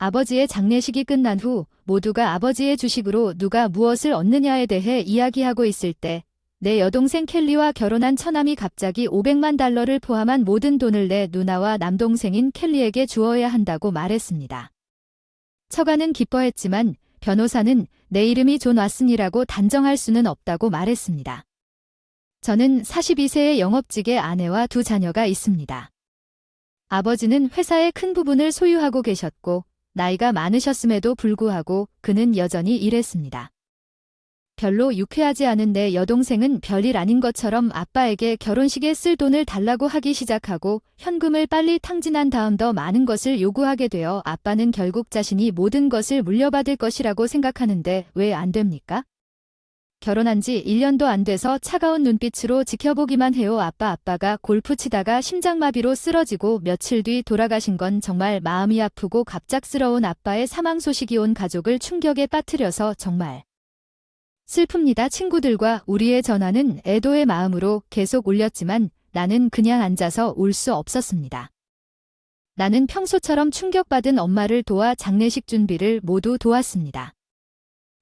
아버지의 장례식이 끝난 후 모두가 아버지의 주식으로 누가 무엇을 얻느냐에 대해 이야기하고 있을 때 내 여동생 켈리와 결혼한 처남이 갑자기 $500만 포함한 모든 돈을 내 누나와 남동생인 켈리에게 주어야 한다고 말했습니다. 처가는 기뻐했지만 변호사는 내 이름이 존 왓슨이라고 단정할 수는 없다고 말했습니다. 저는 42세의 영업직의 아내와 두 자녀가 있습니다. 아버지는 회사의 큰 부분을 소유하고 계셨고 나이가 많으셨음에도 불구하고 그는 여전히 일했습니다. 별로 유쾌하지 않은 내 여동생은 별일 아닌 것처럼 아빠에게 결혼식에 쓸 돈을 달라고 하기 시작하고 현금을 빨리 탕진한 다음 더 많은 것을 요구하게 되어 아빠는 결국 자신이 모든 것을 물려받을 것이라고 생각하는데 왜 안 됩니까? 결혼한 지 1년도 안 돼서 차가운 눈빛으로 지켜보기만 해요. 아빠가 골프 치다가 심장마비로 쓰러지고 며칠 뒤 돌아가신 건 정말 마음이 아프고 갑작스러운 아빠의 사망 소식이 온 가족을 충격에 빠뜨려서 정말 슬픕니다. 친구들과 우리의 전화는 애도의 마음으로 계속 울렸지만 나는 그냥 앉아서 울 수 없었습니다. 나는 평소처럼 충격받은 엄마를 도와 장례식 준비를 모두 도왔습니다.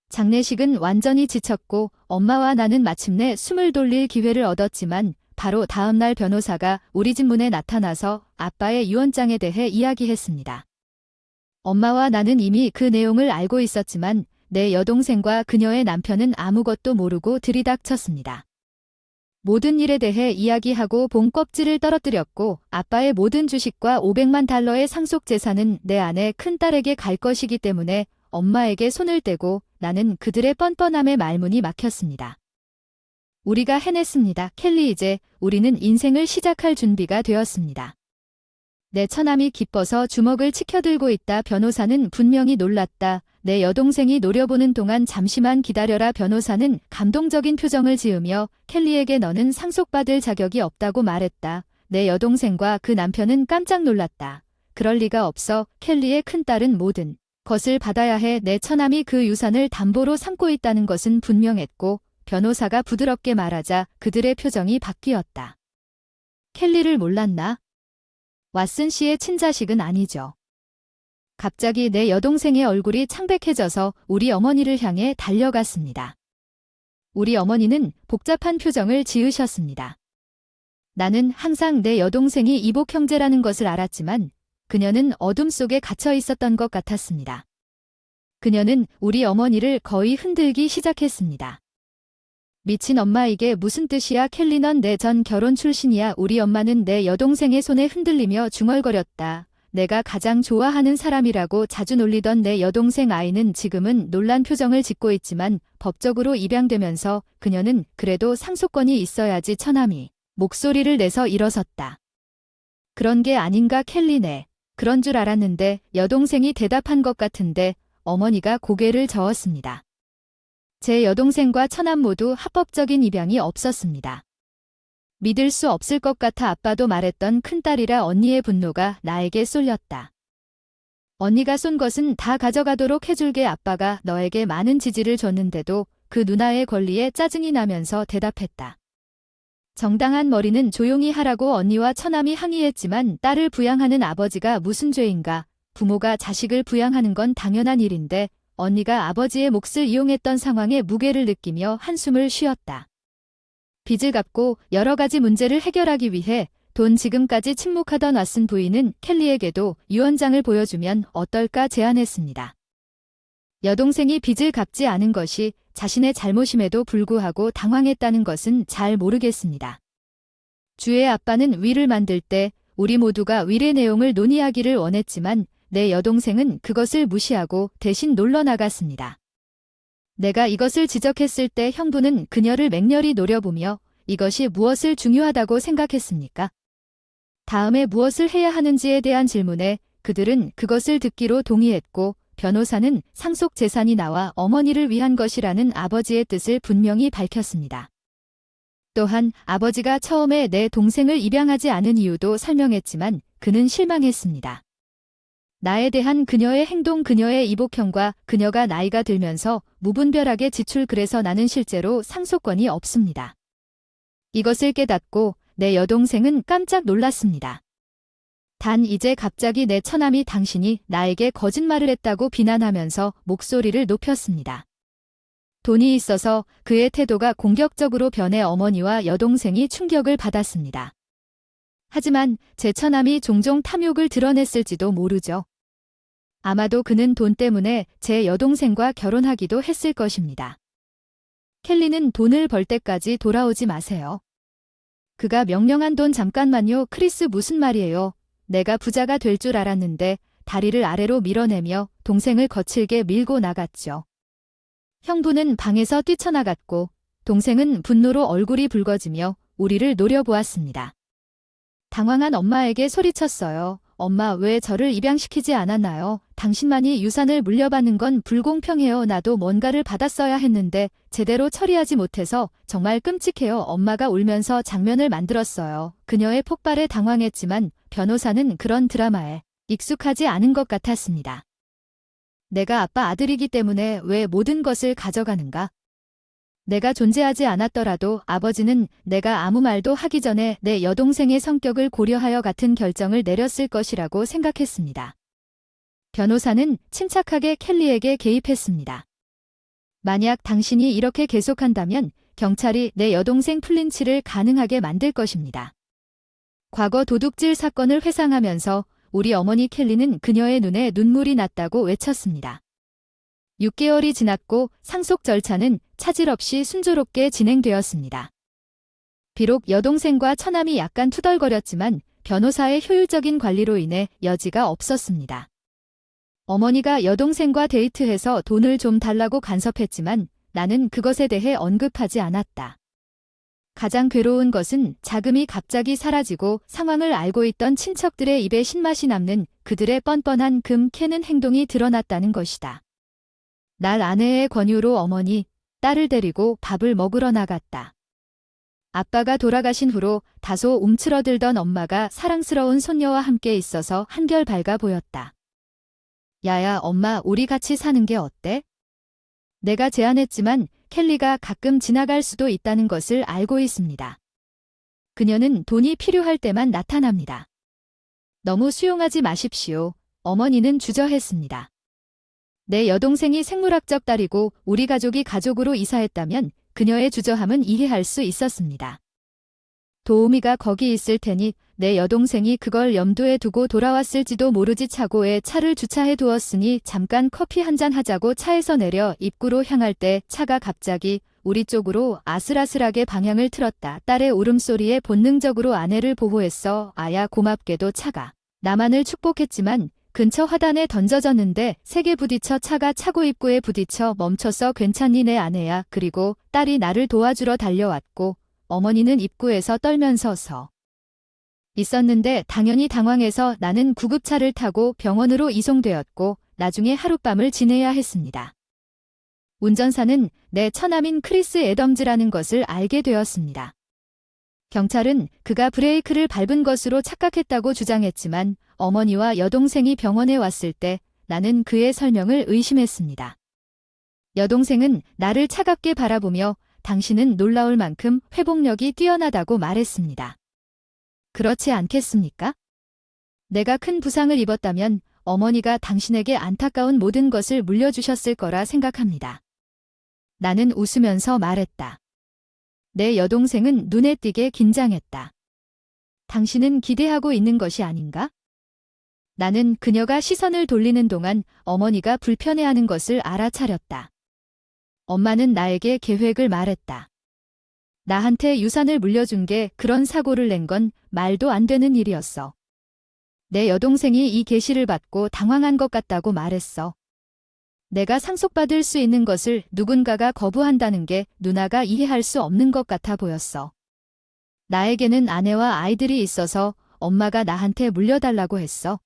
장례식은 완전히 지쳤고 엄마와 나는 마침내 숨을 돌릴 기회를 얻었지만 바로 다음 날 변호사가 우리 집 문에 나타나서 아빠의 유언장에 대해 이야기했습니다. 엄마와 나는 이미 그 내용을 알고 있었지만 내 여동생과 그녀의 남편은 아무것도 모르고 들이닥쳤습니다. 모든 일에 대해 이야기하고 봉 껍질을 떨어뜨렸고 아빠의 모든 주식과 $500만 상속 재산은 내 아내 큰딸에게 갈 것이기 때문에 엄마에게 손을 떼고 나는 그들의 뻔뻔함에 말문이 막혔습니다. 우리가 해냈습니다. 켈리, 이제 우리는 인생을 시작할 준비가 되었습니다. 내 처남이 기뻐서 주먹을 치켜들고 있다. 변호사는 분명히 놀랐다. 내 여동생이 노려보는 동안 잠시만 기다려라. 변호사는 감동적인 표정을 지으며 켈리에게 너는 상속받을 자격이 없다고 말했다. 내 여동생과 그 남편은 깜짝 놀랐다. 그럴 리가 없어. 켈리의 큰딸은 모든 것을 받아야 해. 내 처남이 그 유산을 담보로 삼고 있다는 것은 분명했고 변호사가 부드럽게 말하자 그들의 표정이 바뀌었다. 켈리를 몰랐나? 왓슨 씨의 친자식은 아니죠. 갑자기 내 여동생의 얼굴이 창백해져서 우리 어머니를 향해 달려갔습니다. 우리 어머니는 복잡한 표정을 지으셨습니다. 나는 항상 내 여동생이 이복 형제라는 것을 알았지만 그녀는 어둠 속에 갇혀 있었던 것 같았습니다. 그녀는 우리 어머니를 거의 흔들기 시작했습니다. 미친 엄마, 이게 무슨 뜻이야? 켈리, 넌 내 전 결혼 출신이야. 우리 엄마는 내 여동생의 손에 흔들리며 중얼거렸다. 내가 가장 좋아하는 사람이라고 자주 놀리던 내 여동생 아이는 지금은 놀란 표정을 짓고 있지만 법적으로 입양되면서 그녀는 그래도 상속권이 있어야지. 처남이 목소리를 내서 일어섰다. 그런 게 아닌가 켈리네. 그런 줄 알았는데. 여동생이 대답한 것 같은데 어머니가 고개를 저었습니다. 제 여동생과 처남 모두 합법적인 입양이 없었습니다. 믿을 수 없을 것 같아 아빠도 말했던 큰딸이라 언니의 분노가 나에게 쏠렸다. 언니가 쏜 것은 다 가져가도록 해줄게. 아빠가 너에게 많은 지지를 줬는데도 그 누나의 권리에 짜증이 나면서 대답했다. 정당한 머리는 조용히 하라고. 언니와 처남이 항의했지만 딸을 부양하는 아버지가 무슨 죄인가. 부모가 자식을 부양하는 건 당연한 일인데 언니가 아버지의 몫을 이용했던 상황에 무게를 느끼며 한숨을 쉬었다. 빚을 갚고 여러 가지 문제를 해결하기 위해 돈 지금까지 침묵하던 왓슨 부인은 켈리에게도 유언장을 보여주면 어떨까 제안했습니다. 여동생이 빚을 갚지 않은 것이 자신의 잘못임에도 불구하고 당황했다는 것은 잘 모르겠습니다. 주의 아빠는 위를 만들 때 우리 모두가 윌의 내용을 논의하기를 원했지만 내 여동생은 그것을 무시하고 대신 놀러 나갔습니다. 내가 이것을 지적했을 때 형부는 그녀를 맹렬히 노려보며 이것이 무엇을 중요하다고 생각했습니까? 다음에 무엇을 해야 하는지에 대한 질문에 그들은 그것을 듣기로 동의했고 변호사는 상속 재산이 나와 어머니를 위한 것이라는 아버지의 뜻을 분명히 밝혔습니다. 또한 아버지가 처음에 내 동생을 입양하지 않은 이유도 설명했지만 그는 실망했습니다. 나에 대한 그녀의 행동, 그녀의 이복형과 그녀가 나이가 들면서 무분별하게 지출, 그래서 나는 실제로 상속권이 없습니다. 이것을 깨닫고 내 여동생은 깜짝 놀랐습니다. 단 이제 갑자기 내 처남이 당신이 나에게 거짓말을 했다고 비난하면서 목소리를 높였습니다. 돈이 있어서 그의 태도가 공격적으로 변해 어머니와 여동생이 충격을 받았습니다. 하지만 제 처남이 종종 탐욕을 드러냈을지도 모르죠. 아마도 그는 돈 때문에 제 여동생과 결혼하기도 했을 것입니다. 켈리는 돈을 벌 때까지 돌아오지 마세요. 그가 명령한 돈 잠깐만요. 크리스 무슨 말이에요? 내가 부자가 될 줄 알았는데 다리를 아래로 밀어내며 동생을 거칠게 밀고 나갔죠. 형부는 방에서 뛰쳐나갔고 동생은 분노로 얼굴이 붉어지며 우리를 노려보았습니다. 당황한 엄마에게 소리쳤어요. 엄마, 왜 저를 입양시키지 않았나요? 당신만이 유산을 물려받는 건 불공평해요. 나도 뭔가를 받았어야 했는데 제대로 처리하지 못해서 정말 끔찍해요. 엄마가 울면서 장면을 만들었어요. 그녀의 폭발에 당황했지만 변호사는 그런 드라마에 익숙하지 않은 것 같았습니다. 내가 아빠 아들이기 때문에 왜 모든 것을 가져가는가? 내가 존재하지 않았더라도 아버지는 내가 아무 말도 하기 전에 내 여동생의 성격을 고려하여 같은 결정을 내렸을 것이라고 생각했습니다. 변호사는 침착하게 켈리에게 개입했습니다. 만약 당신이 이렇게 계속한다면 경찰이 내 여동생 플린치를 가능하게 만들 것입니다. 과거 도둑질 사건을 회상하면서 우리 어머니 켈리는 그녀의 눈에 눈물이 났다고 외쳤습니다. 6개월이 지났고 상속 절차는 차질 없이 순조롭게 진행되었습니다. 비록 여동생과 처남이 약간 투덜거렸지만 변호사의 효율적인 관리로 인해 여지가 없었습니다. 어머니가 여동생과 데이트해서 돈을 좀 달라고 간섭했지만 나는 그것에 대해 언급하지 않았다. 가장 괴로운 것은 자금이 갑자기 사라지고 상황을 알고 있던 친척들의 입에 신맛이 남는 그들의 뻔뻔한 금 캐는 행동이 드러났다는 것이다. 날 아내의 권유로 어머니, 딸을 데리고 밥을 먹으러 나갔다. 아빠가 돌아가신 후로 다소 움츠러들던 엄마가 사랑스러운 손녀와 함께 있어서 한결 밝아 보였다. 야야, 엄마, 우리 같이 사는 게 어때? 내가 제안했지만 켈리가 가끔 지나갈 수도 있다는 것을 알고 있습니다. 그녀는 돈이 필요할 때만 나타납니다. 너무 수용하지 마십시오. 어머니는 주저했습니다. 내 여동생이 생물학적 딸이고 우리 가족이 가족으로 이사했다면 그녀의 주저함은 이해할 수 있었습니다. 도우미가 거기 있을 테니 내 여동생이 그걸 염두에 두고 돌아왔을지도 모르지. 차고에 차를 주차해 두었으니 잠깐 커피 한잔 하자고 차에서 내려 입구로 향할 때 차가 갑자기 우리 쪽으로 아슬아슬하게 방향을 틀었다. 딸의 울음소리에 본능적으로 아내를 보호했어. 아야, 고맙게도 차가 나만을 축복했지만 근처 화단에 던져졌는데 세게 부딪혀 차가 차고 입구에 부딪혀 멈췄어. 괜찮니 내 아내야. 그리고 딸이 나를 도와주러 달려왔고 어머니는 입구에서 떨면서 서 있었는데 당연히 당황해서 나는 구급차를 타고 병원으로 이송되었고 나중에 하룻밤을 지내야 했습니다. 운전사는 내 처남인 크리스 애덤즈라는 것을 알게 되었습니다. 경찰은 그가 브레이크를 밟은 것으로 착각했다고 주장했지만 어머니와 여동생이 병원에 왔을 때 나는 그의 설명을 의심했습니다. 여동생은 나를 차갑게 바라보며 당신은 놀라울 만큼 회복력이 뛰어나다고 말했습니다. 그렇지 않겠습니까? 내가 큰 부상을 입었다면 어머니가 당신에게 안타까운 모든 것을 물려주셨을 거라 생각합니다. 나는 웃으면서 말했다. 내 여동생은 눈에 띄게 긴장했다. 당신은 기대하고 있는 것이 아닌가? 나는 그녀가 시선을 돌리는 동안 어머니가 불편해하는 것을 알아차렸다. 엄마는 나에게 계획을 말했다. 나한테 유산을 물려준 게 그런 사고를 낸 건 말도 안 되는 일이었어. 내 여동생이 이 계시를 받고 당황한 것 같다고 말했어. 내가 상속받을 수 있는 것을 누군가가 거부한다는 게 누나가 이해할 수 없는 것 같아 보였어. 나에게는 아내와 아이들이 있어서 엄마가 나한테 물려달라고 했어.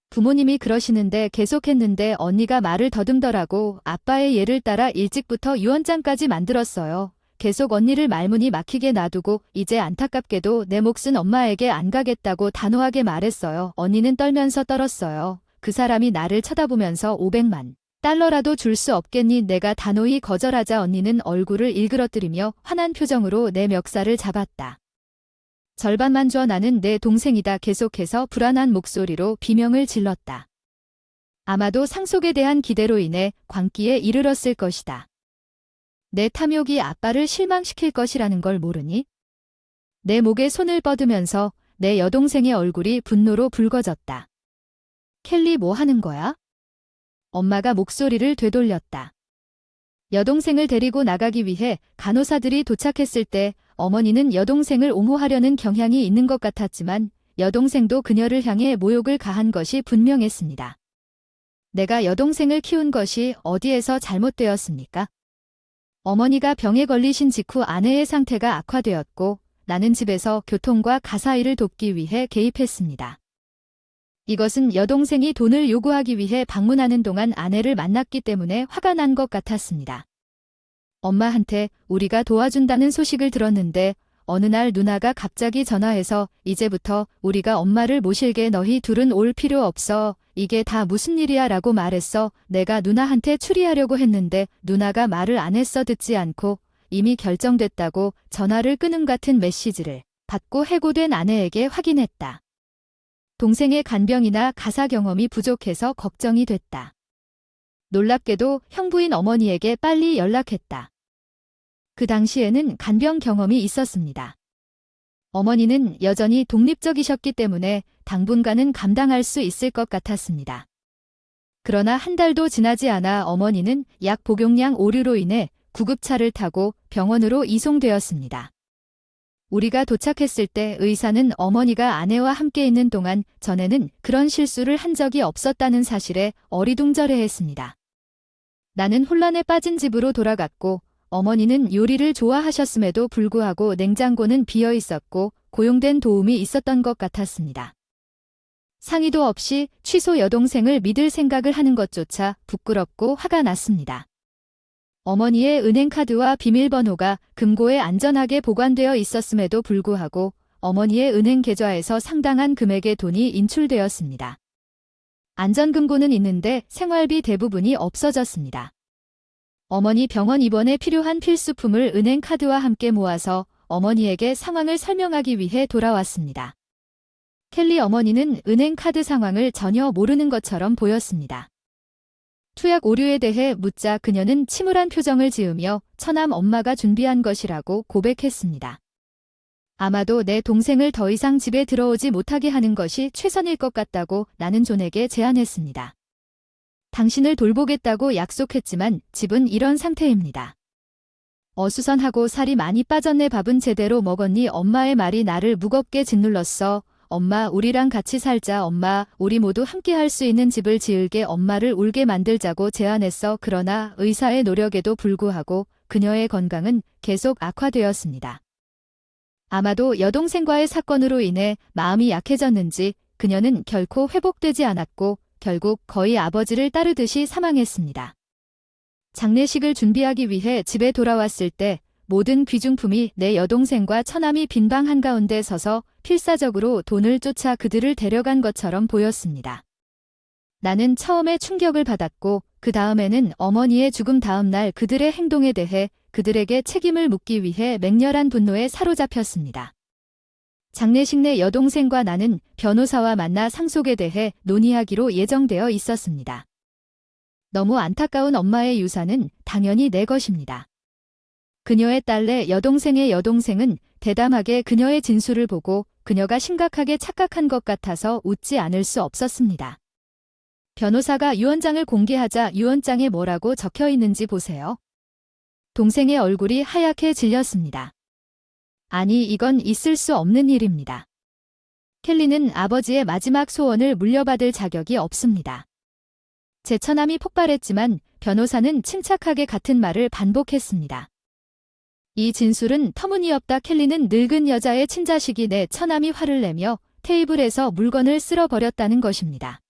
부모님이 그러시는데 계속했는데 언니가 말을 더듬더라고. 아빠의 예를 따라 일찍부터 유언장까지 만들었어요. 계속 언니를 말문이 막히게 놔두고 이제 안타깝게도 내 몫은 엄마에게 안 가겠다고 단호하게 말했어요. 언니는 떨면서 떨었어요. 그 사람이 나를 쳐다보면서 500만 달러라도 줄 수 없겠니? 내가 단호히 거절하자 언니는 얼굴을 일그러뜨리며 화난 표정으로 내 멱살을 잡았다. 절반만 줘. 나는 내 동생이다. 계속해서 불안한 목소리로 비명을 질렀다. 아마도 상속에 대한 기대로 인해 광기에 이르렀을 것이다. 내 탐욕이 아빠를 실망시킬 것이라는 걸 모르니? 내 목에 손을 뻗으면서 내 여동생의 얼굴이 분노로 붉어졌다. 켈리, 뭐 하는 거야? 엄마가 목소리를 되돌렸다. 여동생을 데리고 나가기 위해 간호사들이 도착했을 때 어머니는 여동생을 옹호하려는 경향이 있는 것 같았지만 여동생도 그녀를 향해 모욕을 가한 것이 분명했습니다. 내가 여동생을 키운 것이 어디에서 잘못되었습니까? 어머니가 병에 걸리신 직후 아내의 상태가 악화되었고 나는 집에서 교통과 가사일을 돕기 위해 개입했습니다. 이것은 여동생이 돈을 요구하기 위해 방문하는 동안 아내를 만났기 때문에 화가 난 것 같았습니다. 엄마한테 우리가 도와준다는 소식을 들었는데 어느 날 누나가 갑자기 전화해서 이제부터 우리가 엄마를 모실게, 너희 둘은 올 필요 없어. 이게 다 무슨 일이야 라고 말했어. 내가 누나한테 추리하려고 했는데 누나가 말을 안 했어. 듣지 않고 이미 결정됐다고 전화를 끊음 같은 메시지를 받고 해고된 아내에게 확인했다. 동생의 간병이나 가사 경험이 부족해서 걱정이 됐다. 놀랍게도 형부인 어머니에게 빨리 연락했다. 그 당시에는 간병 경험이 있었습니다. 어머니는 여전히 독립적이셨기 때문에 당분간은 감당할 수 있을 것 같았습니다. 그러나 한 달도 지나지 않아 어머니는 약 복용량 오류로 인해 구급차를 타고 병원으로 이송되었습니다. 우리가 도착했을 때 의사는 어머니가 아내와 함께 있는 동안 전에는 그런 실수를 한 적이 없었다는 사실에 어리둥절해했습니다. 나는 혼란에 빠진 집으로 돌아갔고 어머니는 요리를 좋아하셨음에도 불구하고 냉장고는 비어 있었고 고용된 도움이 있었던 것 같았습니다. 상의도 없이 취소 여동생을 믿을 생각을 하는 것조차 부끄럽고 화가 났습니다. 어머니의 은행카드와 비밀번호가 금고에 안전하게 보관되어 있었음에도 불구하고 어머니의 은행 계좌에서 상당한 금액의 돈이 인출되었습니다. 안전금고는 있는데 생활비 대부분이 없어졌습니다. 어머니 병원 입원에 필요한 필수품을 은행카드와 함께 모아서 어머니에게 상황을 설명하기 위해 돌아왔습니다. 켈리 어머니는 은행카드 상황을 전혀 모르는 것처럼 보였습니다. 투약 오류에 대해 묻자 그녀는 침울한 표정을 지으며 처남 엄마가 준비한 것이라고 고백했습니다. 아마도 내 동생을 더 이상 집에 들어오지 못하게 하는 것이 최선일 것 같다고 나는 존에게 제안했습니다. 당신을 돌보겠다고 약속했지만 집은 이런 상태입니다. 어수선하고 살이 많이 빠졌네. 밥은 제대로 먹었니? 엄마의 말이 나를 무겁게 짓눌렀어. 엄마, 우리랑 같이 살자. 엄마, 우리 모두 함께 할 수 있는 집을 지을게. 엄마를 울게 만들자고 제안했어. 그러나 의사의 노력에도 불구하고 그녀의 건강은 계속 악화되었습니다. 아마도 여동생과의 사건으로 인해 마음이 약해졌는지 그녀는 결코 회복되지 않았고 결국 거의 아버지를 따르듯이 사망했습니다. 장례식을 준비하기 위해 집에 돌아왔을 때 모든 귀중품이 내 여동생과 처남이 빈 방 한가운데 서서 필사적으로 돈을 쫓아 그들을 데려간 것처럼 보였습니다. 나는 처음에 충격을 받았고 그 다음에는 어머니의 죽음 다음 날 그들의 행동에 대해 그들에게 책임을 묻기 위해 맹렬한 분노에 사로잡혔습니다. 장례식 내 여동생과 나는 변호사와 만나 상속에 대해 논의하기로 예정되어 있었습니다. 너무 안타까운 엄마의 유산은 당연히 내 것입니다. 그녀의 딸내 여동생의 여동생은 대담하게 그녀의 진술을 보고 그녀가 심각하게 착각한 것 같아서 웃지 않을 수 없었습니다. 변호사가 유언장을 공개하자 유언장에 뭐라고 적혀 있는지 보세요. 동생의 얼굴이 하얗게 질렸습니다. 아니, 이건 있을 수 없는 일입니다. 켈리는 아버지의 마지막 소원을 물려받을 자격이 없습니다. 제 처남이 폭발했지만 변호사는 침착하게 같은 말을 반복했습니다. 이 진술은 터무니없다. 켈리는 늙은 여자의 친자식이 내 처남이 화를 내며 테이블에서 물건을 쓸어버렸다는 것입니다.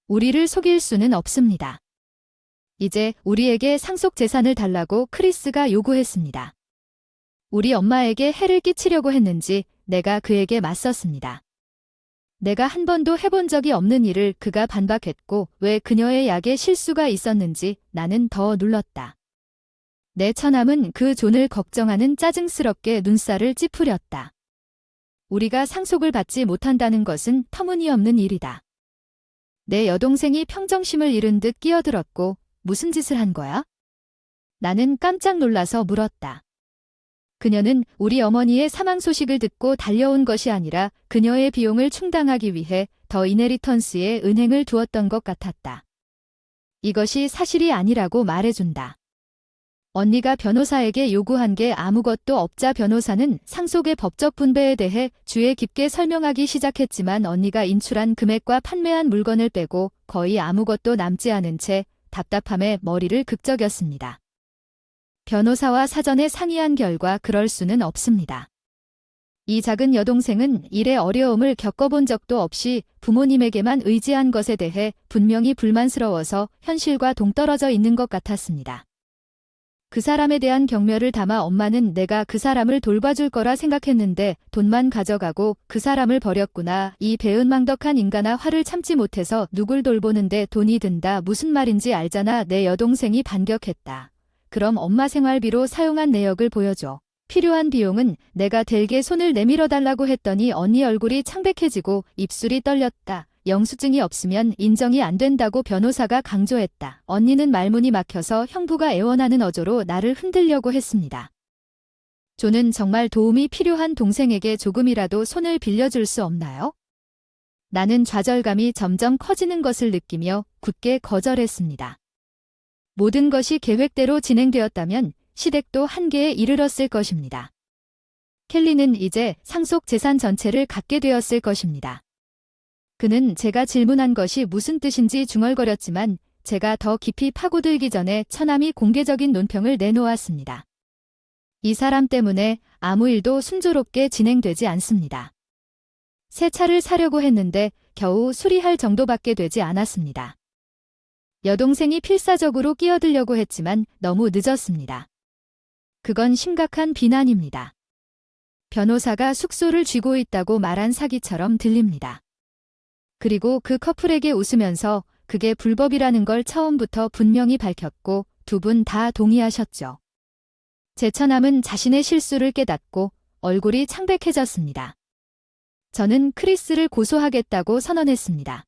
우리를 속일 수는 없습니다. 이제 우리에게 상속 재산을 달라고 크리스가 요구했습니다. 우리 엄마에게 해를 끼치려고 했는지 내가 그에게 맞섰습니다. 내가 한 번도 해본 적이 없는 일을 그가 반박했고 왜 그녀의 약에 실수가 있었는지 나는 더 눌렀다. 내 처남은 그 존을 걱정하는 짜증스럽게 눈살을 찌푸렸다. 우리가 상속을 받지 못한다는 것은 터무니없는 일이다. 내 여동생이 평정심을 잃은 듯 끼어들었고 무슨 짓을 한 거야? 나는 깜짝 놀라서 물었다. 그녀는 우리 어머니의 사망 소식을 듣고 달려온 것이 아니라 그녀의 비용을 충당하기 위해 더 이네리턴스에 은행을 두었던 것 같았다. 이것이 사실이 아니라고 말해준다. 언니가 변호사에게 요구한 게 아무것도 없자 변호사는 상속의 법적 분배에 대해 주의 깊게 설명하기 시작했지만 언니가 인출한 금액과 판매한 물건을 빼고 거의 아무것도 남지 않은 채 답답함에 머리를 극적였습니다. 변호사와 사전에 상의한 결과 그럴 수는 없습니다. 이 작은 여동생은 일의 어려움을 겪어본 적도 없이 부모님에게만 의지한 것에 대해 분명히 불만스러워서 현실과 동떨어져 있는 것 같았습니다. 그 사람에 대한 경멸을 담아 엄마는 내가 그 사람을 돌봐줄 거라 생각했는데 돈만 가져가고 그 사람을 버렸구나. 이 배은망덕한 인간아 화를 참지 못해서 누굴 돌보는데 돈이 든다. 무슨 말인지 알잖아. 내 여동생이 반격했다. 그럼 엄마 생활비로 사용한 내역을 보여줘. 필요한 비용은 내가 댈게 손을 내밀어 달라고 했더니 언니 얼굴이 창백해지고 입술이 떨렸다. 영수증이 없으면 인정이 안 된다고 변호사가 강조했다. 언니는 말문이 막혀서 형부가 애원하는 어조로 나를 흔들려고 했습니다. 조는 정말 도움이 필요한 동생에게 조금이라도 손을 빌려줄 수 없나요? 나는 좌절감이 점점 커지는 것을 느끼며 굳게 거절했습니다. 모든 것이 계획대로 진행되었다면 시댁도 한계에 이르렀을 것입니다. 켈리는 이제 상속 재산 전체를 갖게 되었을 것입니다. 그는 제가 질문한 것이 무슨 뜻인지 중얼거렸지만 제가 더 깊이 파고들기 전에 처남이 공개적인 논평을 내놓았습니다. 이 사람 때문에 아무 일도 순조롭게 진행되지 않습니다. 새 차를 사려고 했는데 겨우 수리할 정도밖에 되지 않았습니다. 여동생이 필사적으로 끼어들려고 했지만 너무 늦었습니다. 그건 심각한 비난입니다. 변호사가 숙소를 쥐고 있다고 말한 사기처럼 들립니다. 그리고 그 커플에게 웃으면서 그게 불법이라는 걸 처음부터 분명히 밝혔고 두 분 다 동의하셨죠. 제 처남은 자신의 실수를 깨닫고 얼굴이 창백해졌습니다. 저는 크리스를 고소하겠다고 선언했습니다.